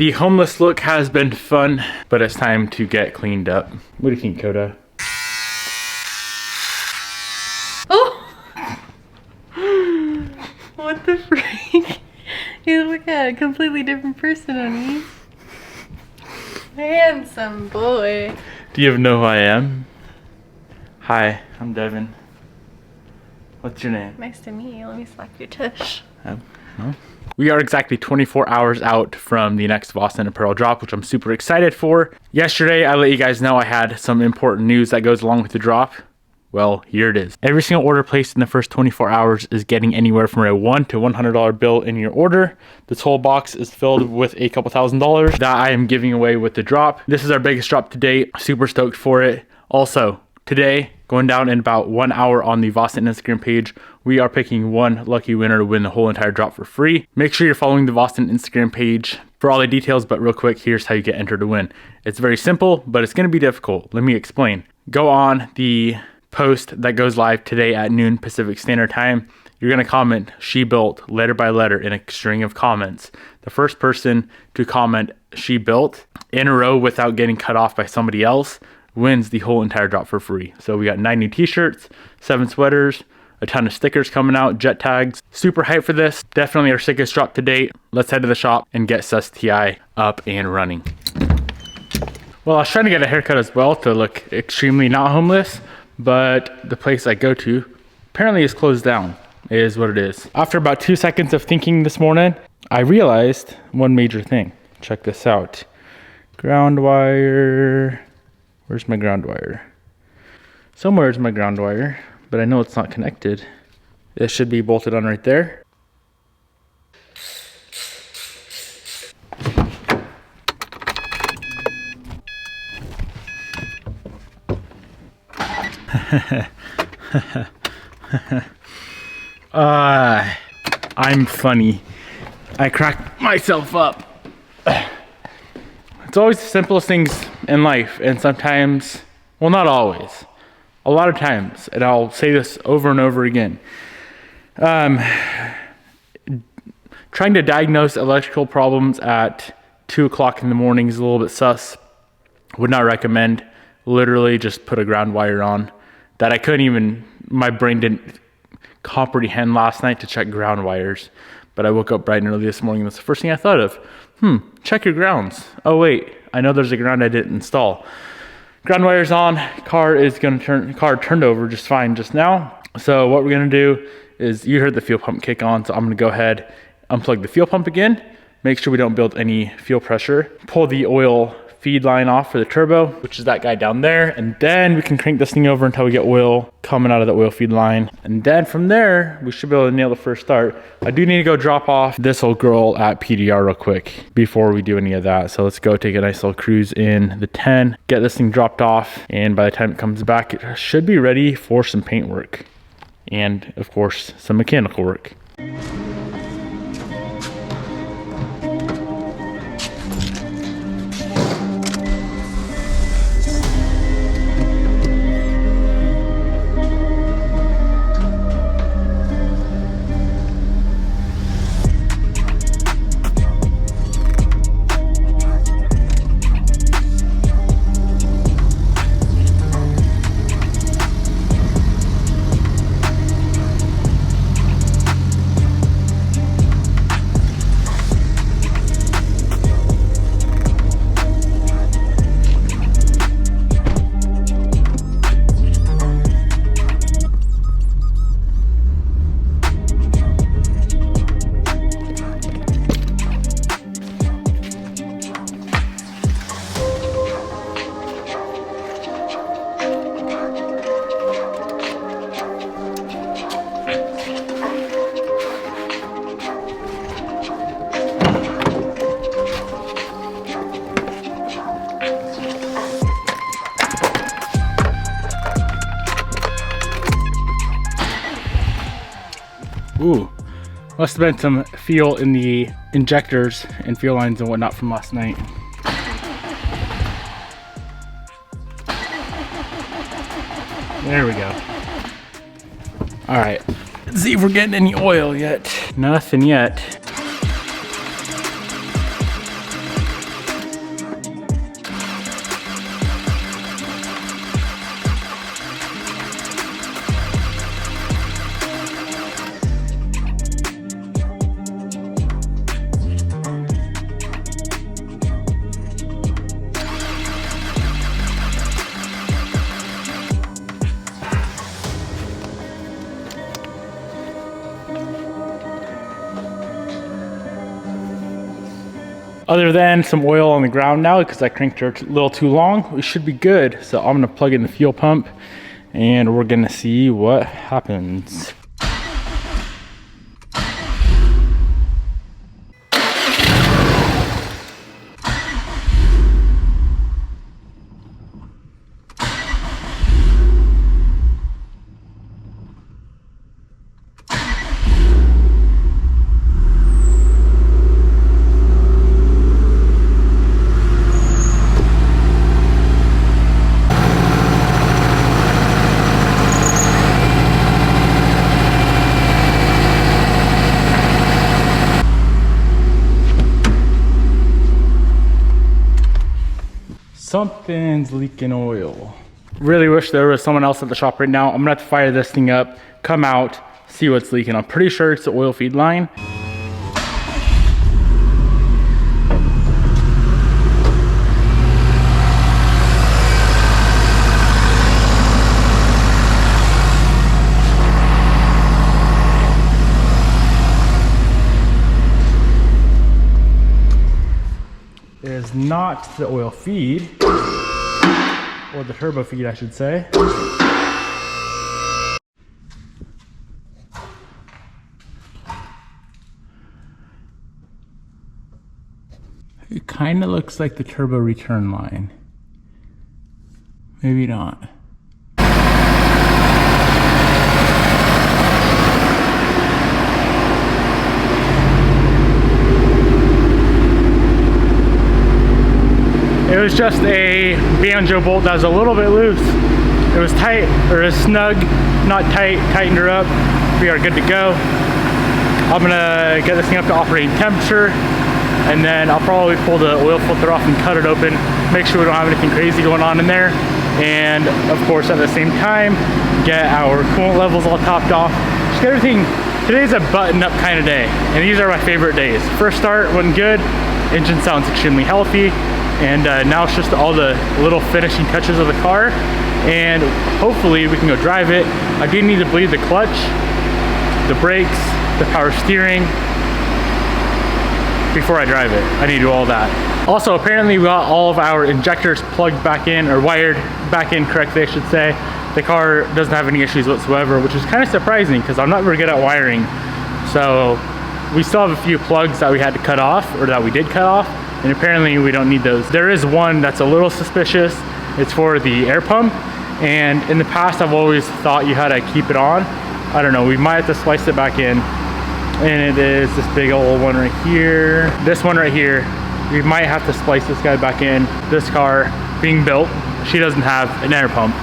The homeless look has been fun, but it's time to get cleaned up. What do you think, Coda? Oh! What the freak? You look at a completely different person on me. Handsome boy. Do you even know who I am? Hi, I'm Devin. What's your name? Nice to meet you. Let me slap your tush. No. We are exactly 24 hours out from the next Boston apparel drop, which I'm super excited for. Yesterday, I let you guys know I had some important news that goes along with the drop. Well, here it is. Every single order placed in the first 24 hours is getting anywhere from a $1 to $100 bill in your order. This whole box is filled with a couple $1,000s that I am giving away with the drop. This is our biggest drop to date. Super stoked for it. Also, today, going down in about 1 hour on the Boston Instagram page, we are picking one lucky winner to win the whole entire drop for free. Make sure you're following the Boston Instagram page for all the details, but real quick, here's how you get entered to win. It's very simple, but it's gonna be difficult. Let me explain. Go on the post that goes live today at noon Pacific Standard Time. You're gonna comment "she built" letter by letter in a string of comments. The first person to comment "she built" in a row without getting cut off by somebody else wins the whole entire drop for free. So we got 9 new t-shirts, 7 sweaters, a ton of stickers coming out, jet tags. Super hyped for this. Definitely our sickest drop to date. Let's head to the shop and get Susti up and running. Well, I was trying to get a haircut as well to look extremely not homeless, but the place I go to apparently is closed down. It is what it is. After about 2 seconds of thinking this morning, I realized one major thing. Check this out. Ground wire. Where's my ground wire? Somewhere is my ground wire, but I know it's not connected. It should be bolted on right there. I'm funny. I crack myself up. It's always the simplest things in life, and sometimes, well, not always, a lot of times, and I'll say this over and over again. Trying to diagnose electrical problems at 2 o'clock in the morning is a little bit sus. Would not recommend. Literally just put a ground wire on that I couldn't even, my brain didn't comprehend last night to check ground wires. But I woke up bright and early this morning. That's the first thing I thought of. Check your grounds. Oh wait, I know there's a ground I didn't install. Ground wire's on. Car turned over just fine just now. So what we're gonna do is, you heard the fuel pump kick on, so I'm gonna go ahead, unplug the fuel pump again, make sure we don't build any fuel pressure, pull the oil feed line off for the turbo, which is that guy down there, and then we can crank this thing over until we get oil coming out of the oil feed line, and then from there we should be able to nail the first start. I do need to go drop off this old girl at PDR real quick before we do any of that, so let's go take a nice little cruise in the 10, get this thing dropped off, and by the time it comes back it should be ready for some paint work and of course some mechanical work. Ooh, must have been some fuel in the injectors and fuel lines and whatnot from last night. There we go. All right, let's see if we're getting any oil yet. Nothing yet. Other than some oil on the ground now, because I cranked her a little too long, we should be good. So I'm gonna plug in the fuel pump and we're gonna see what happens. Something's leaking oil. Really wish there was someone else at the shop right now. I'm gonna have to fire this thing up, come out, see what's leaking. I'm pretty sure it's the oil feed line. It is not the oil feed, or the turbo feed, I should say. It kind of looks like the turbo return line. Maybe not. It was just a banjo bolt that was a little bit loose. It was tight, or it was snug, not tight, tightened her up. We are good to go. I'm gonna get this thing up to operating temperature, and then I'll probably pull the oil filter off and cut it open, make sure we don't have anything crazy going on in there. And of course, at the same time, get our coolant levels all topped off. Just get everything. Today's a button up kind of day, and these are my favorite days. First start went good, engine sounds extremely healthy. And now it's just all the little finishing touches of the car, and hopefully we can go drive it. I do need to bleed the clutch, the brakes, the power steering before I drive it. I need to do all that. Also, apparently we got all of our injectors plugged back in, or wired back in correctly, I should say. The car doesn't have any issues whatsoever, which is kind of surprising because I'm not very good at wiring. So we still have a few plugs that we had to cut off, or that we did cut off. And apparently we don't need those. There is one that's a little suspicious. It's for the air pump. And in the past, I've always thought you had to keep it on. I don't know, we might have to splice it back in. And it is this big old one right here. This one right here, we might have to splice this guy back in. This car being built, she doesn't have an air pump.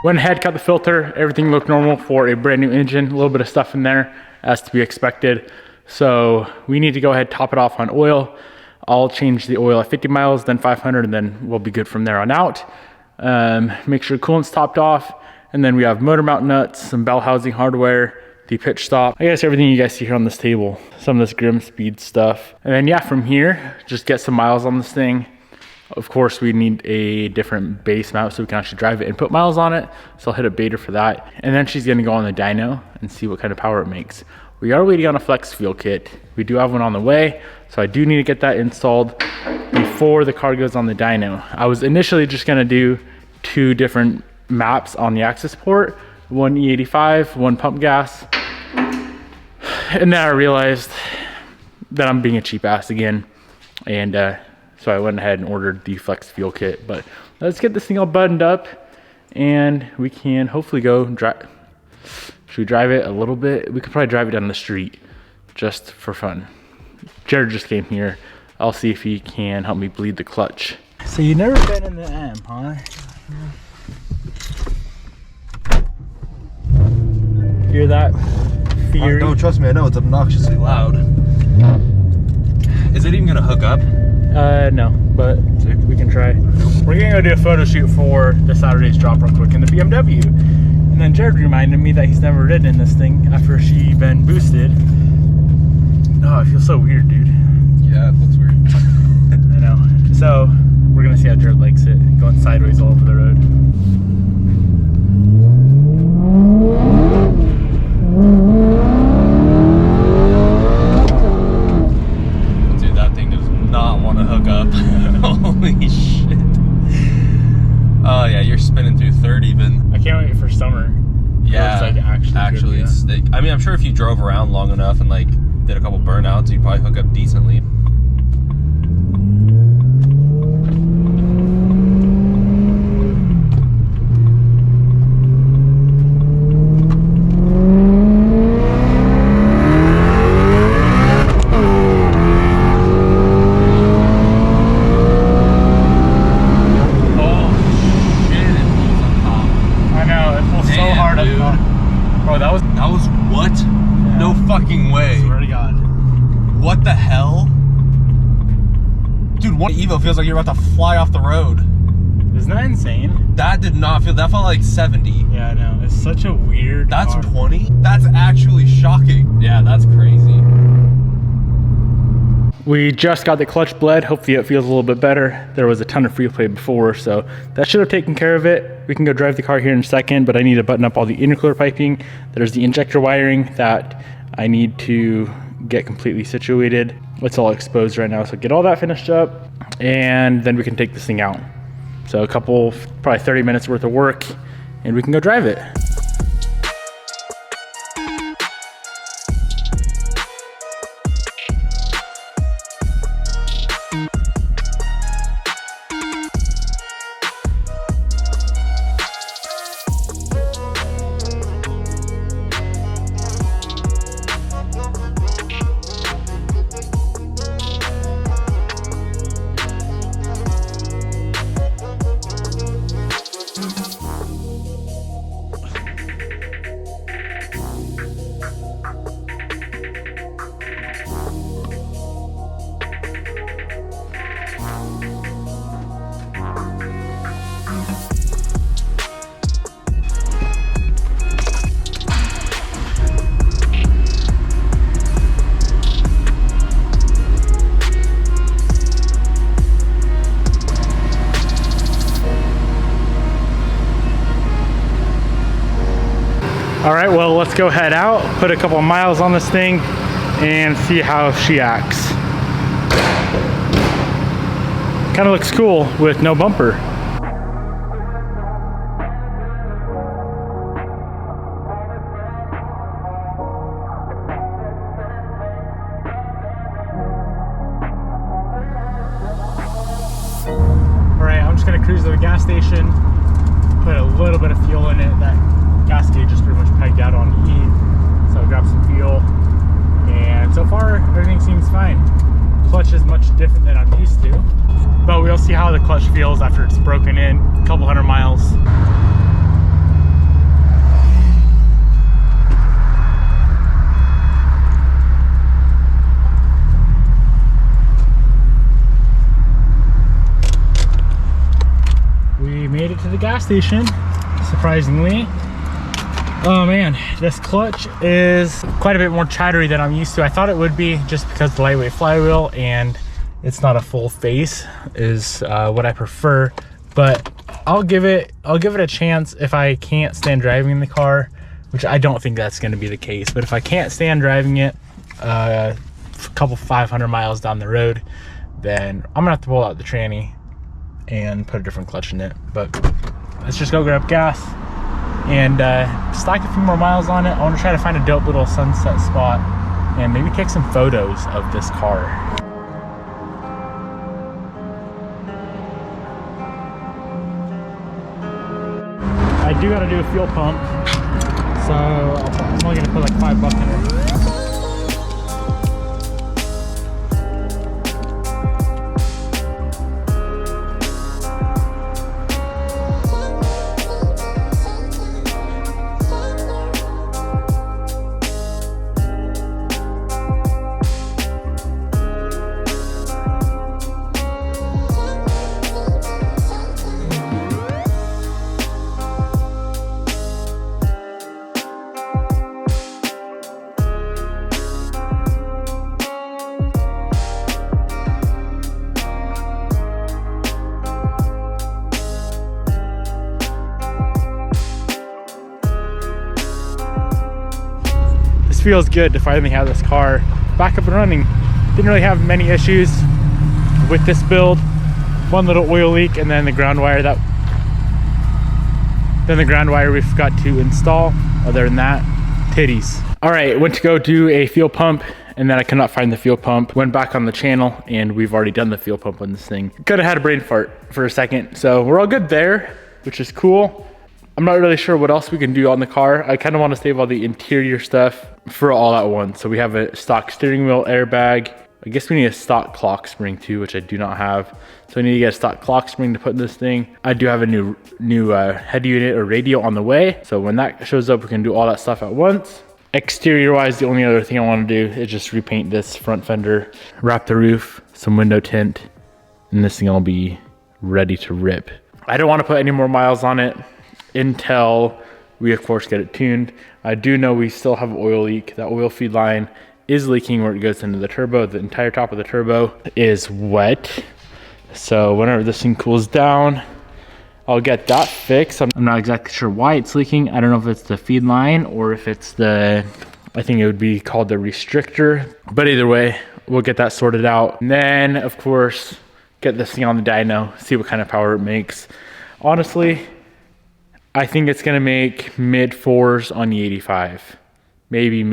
Went ahead, cut the filter, everything looked normal for a brand new engine, a little bit of stuff in there as to be expected. So we need to go ahead, top it off on oil. I'll change the oil at 50 miles, then 500, and then we'll be good from there on out. Make sure coolant's topped off, and then we have motor mount nuts, some bell housing hardware, the pitch stop. I guess everything you guys see here on this table, some of this Grim Speed stuff. And then yeah, from here, just get some miles on this thing. Of course, we need a different base mount so we can actually drive it and put miles on it. So I'll hit a beta for that. And then she's gonna go on the dyno and see what kind of power it makes. We are waiting on a flex fuel kit. We do have one on the way, so I do need to get that installed before the car goes on the dyno. I was initially just gonna do 2 different maps on the access port, one E85, one pump gas. And then I realized that I'm being a cheap ass again. And so I went ahead and ordered the flex fuel kit. But let's get this thing all buttoned up and we can hopefully go drive. Should we drive it a little bit? We could probably drive it down the street just for fun. Jared just came here. I'll see if he can help me bleed the clutch. So you've never been in the M, huh? Hear that? Fury? No, trust me, I know it's obnoxiously loud. Is it even gonna hook up? No, but we can try. We're gonna go do a photo shoot for the Saturday's drop real quick in the BMW. And then Jared reminded me that he's never ridden in this thing after she been boosted. Oh, it feels so weird, dude. Yeah, it looks weird. I know. So we're gonna see how Jared likes it, going sideways all over the road. Dude, that thing does not want to hook up. Holy shit. Oh yeah, you're spinning through third even. I can't wait for summer. Yeah, It looks like actually good, it's. I mean, I'm sure if you drove around long enough and like did a couple burnouts, you'd probably hook up decently. That was what? Yeah. No fucking way. Swear to God. What the hell? Dude, what Evo feels like you're about to fly off the road. Isn't that insane? That did not feel, that felt like 70. Yeah, I know. It's such a weird That's car. 20? That's actually shocking. Yeah, that's crazy. We just got the clutch bled. Hopefully it feels a little bit better. There was a ton of free play before, so that should have taken care of it. We can go drive the car here in a second, but I need to button up all the intercooler piping. There's the injector wiring that I need to get completely situated. It's all exposed right now, so get all that finished up, and then we can take this thing out. So a couple, probably 30 minutes worth of work, and we can go drive it. All right, well, let's go head out, put a couple of miles on this thing, and see how she acts. Kind of looks cool with no bumper. All right, I'm just gonna cruise to the gas station, put a little bit of fuel in it. That gas gauge is pretty much pegged out on E, so I'll grab some fuel, and so far everything seems fine. Clutch is much different than I'm used to, but we'll see how the clutch feels after it's broken in a couple hundred miles. We made it to the gas station, surprisingly. Oh man, this clutch is quite a bit more chattery than I'm used to. I thought it would be just because of the lightweight flywheel and it's not a full face is what I prefer. But I'll give it a chance if I can't stand driving the car, which I don't think that's going to be the case. But if I can't stand driving it a couple 500 miles down the road, then I'm gonna have to pull out the tranny and put a different clutch in it. But let's just go grab gas and stack a few more miles on it. I want to try to find a dope little sunset spot and maybe take some photos of this car. I do gotta do a fuel pump, so I'm only gonna put like $5 in it. feels good to finally have this car back up and running. Didn't really have many issues with this build. One little oil leak, and then the ground wire we forgot to install. Other than that, titties. All right, went to go do a fuel pump, and then I could not find the fuel pump. Went back on the channel, and we've already done the fuel pump on this thing. Could have had a brain fart for a second, so we're all good there, which is cool. I'm not really sure what else we can do on the car. I kind of want to save all the interior stuff for all at once. So we have a stock steering wheel airbag. I guess we need a stock clock spring too, which I do not have. So I need to get a stock clock spring to put in this thing. I do have a new head unit or radio on the way. So when that shows up, we can do all that stuff at once. Exterior wise, the only other thing I want to do is just repaint this front fender, wrap the roof, some window tint, and this thing will be ready to rip. I don't want to put any more miles on it until we of course get it tuned. I do know we still have an oil leak. That oil feed line is leaking where it goes into the turbo. The entire top of the turbo is wet. So whenever this thing cools down, I'll get that fixed. I'm not exactly sure why it's leaking. I don't know if it's the feed line or if it's I think it would be called the restrictor. But either way, we'll get that sorted out. And then of course, get this thing on the dyno, see what kind of power it makes. Honestly, I think it's gonna make mid 4s on the 85. Maybe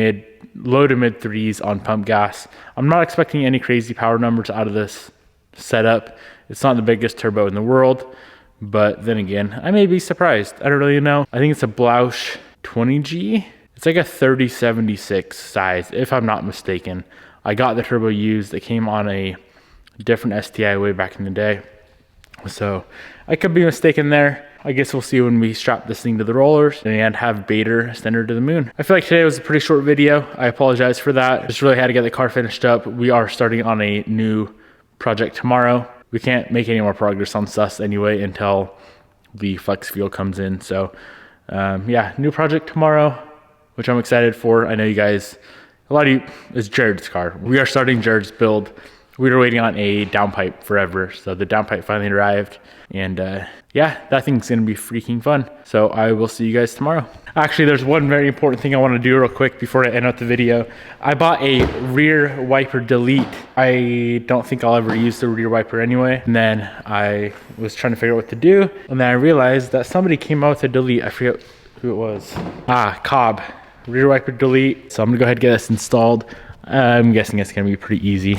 low to mid 3s on pump gas. I'm not expecting any crazy power numbers out of this setup. It's not the biggest turbo in the world, but then again, I may be surprised. I don't really know. I think it's a Blausch 20G. It's like a 3076 size, if I'm not mistaken. I got the turbo used. It came on a different STI way back in the day. So I could be mistaken there. I guess we'll see when we strap this thing to the rollers and have Bader send her to the moon. I feel like today was a pretty short video. I apologize for that. Just really had to get the car finished up. We are starting on a new project tomorrow. We can't make any more progress on Sus anyway until the flex fuel comes in. So yeah, new project tomorrow, which I'm excited for. I know you guys, a lot of you, it's Jared's car. We are starting Jared's build. We were waiting on a downpipe forever. So the downpipe finally arrived, and yeah, that thing's gonna be freaking fun. So I will see you guys tomorrow. Actually, there's one very important thing I wanna do real quick before I end out the video. I bought a rear wiper delete. I don't think I'll ever use the rear wiper anyway. And then I was trying to figure out what to do. And then I realized that somebody came out with a delete. I forget who it was. Cobb, rear wiper delete. So I'm gonna go ahead and get this installed. I'm guessing it's gonna be pretty easy.